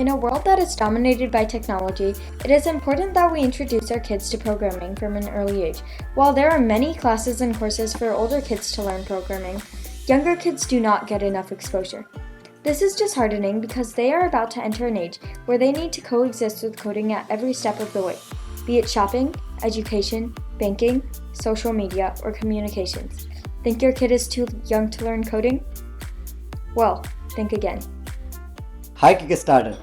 In a world that is dominated by technology, it is important that we introduce our kids to programming from an early age. While there are many classes and courses for older kids to learn programming, younger kids do not get enough exposure. This is disheartening because they are about to enter an age where they need to coexist with coding at every step of the way, be it shopping, education, banking, social media, or communications. Think your kid is too young to learn coding? Well, think again. Hi Kickstarter,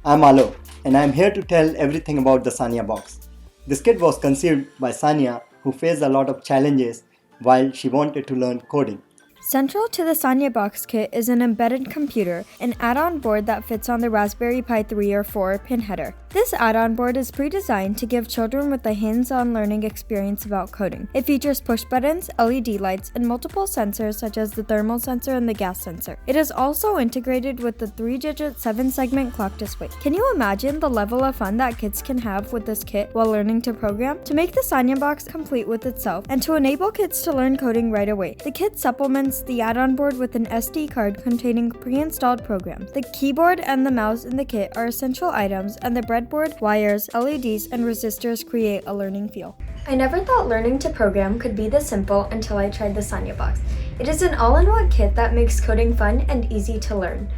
I'm Alo and I'm here to tell everything about the Sania Box. This kit was conceived by Sania, who faced a lot of challenges while she wanted to learn coding. Central to the Sania Box kit is an embedded computer, an add-on board that fits on the Respberrypi 3 or 4 pin header. This add-on board is pre-designed to give children with a hands-on learning experience about coding. It features push buttons, LED lights, and multiple sensors such as the thermal sensor and the gas sensor. It is also integrated with the 3-digit 7-segment clock display. Can you imagine the level of fun that kids can have with this kit while learning to program? To make the Sania Box complete with itself and to enable kids to learn coding right away, the kit supplements the add-on board with an SD card containing pre-installed programs. The keyboard and the mouse in the kit are essential items, and the breadboard, wires, LEDs, and resistors create a learning feel. I never thought learning to program could be this simple until I tried the Sania Box. It is an all-in-one kit that makes coding fun and easy to learn.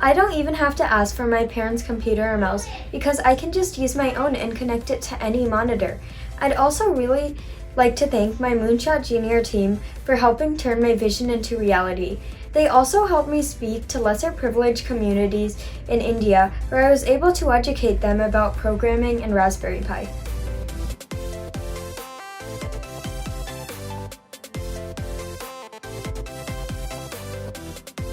I don't even have to ask for my parents' computer or mouse because I can just use my own and connect it to any monitor. I'd also really like to thank my Moonshot Jr team for helping turn my vision into reality. They also helped me speak to lesser privileged communities in India, where I was able to educate them about programming and Respberrypi.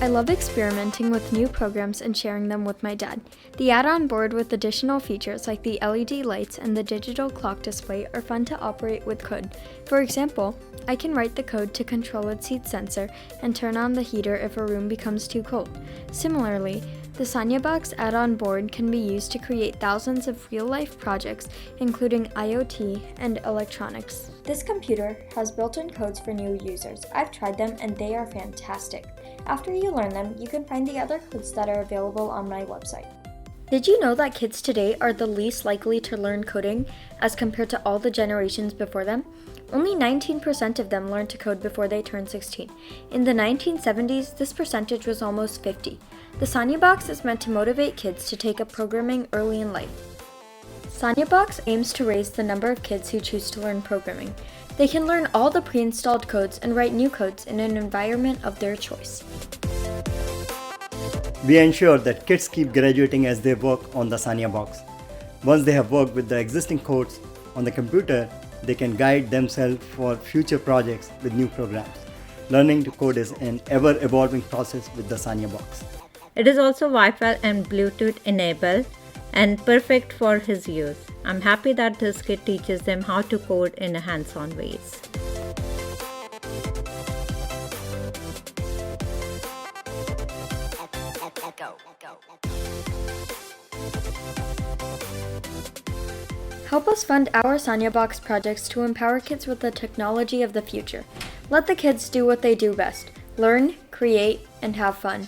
I love experimenting with new programs and sharing them with my dad. The add-on board with additional features like the LED lights and the digital clock display are fun to operate with code. For example, I can write the code to control its heat sensor and turn on the heater if a room becomes too cold. Similarly, the Sania Box add-on board can be used to create thousands of real-life projects, including IoT and electronics. This computer has built-in codes for new users. I've tried them and they are fantastic. After you learn them, you can find the other codes that are available on my website. Did you know that kids today are the least likely to learn coding as compared to all the generations before them? Only 19% of them learned to code before they turned 16. In the 1970s, this percentage was almost 50%. The Sania Box is meant to motivate kids to take up programming early in life. Sania Box aims to raise the number of kids who choose to learn programming. They can learn all the pre-installed codes and write new codes in an environment of their choice. We ensure that kids keep graduating as they work on the Sania Box. Once they have worked with the existing codes on the computer, they can guide themselves for future projects with new programs. Learning to code is an ever-evolving process with the Sania Box. It is also Wi-Fi and Bluetooth enabled and perfect for his use. I'm happy that this kit teaches them how to code in a hands-on ways. Help us fund our Sania Box projects to empower kids with the technology of the future. Let the kids do what they do best: learn, create, and have fun.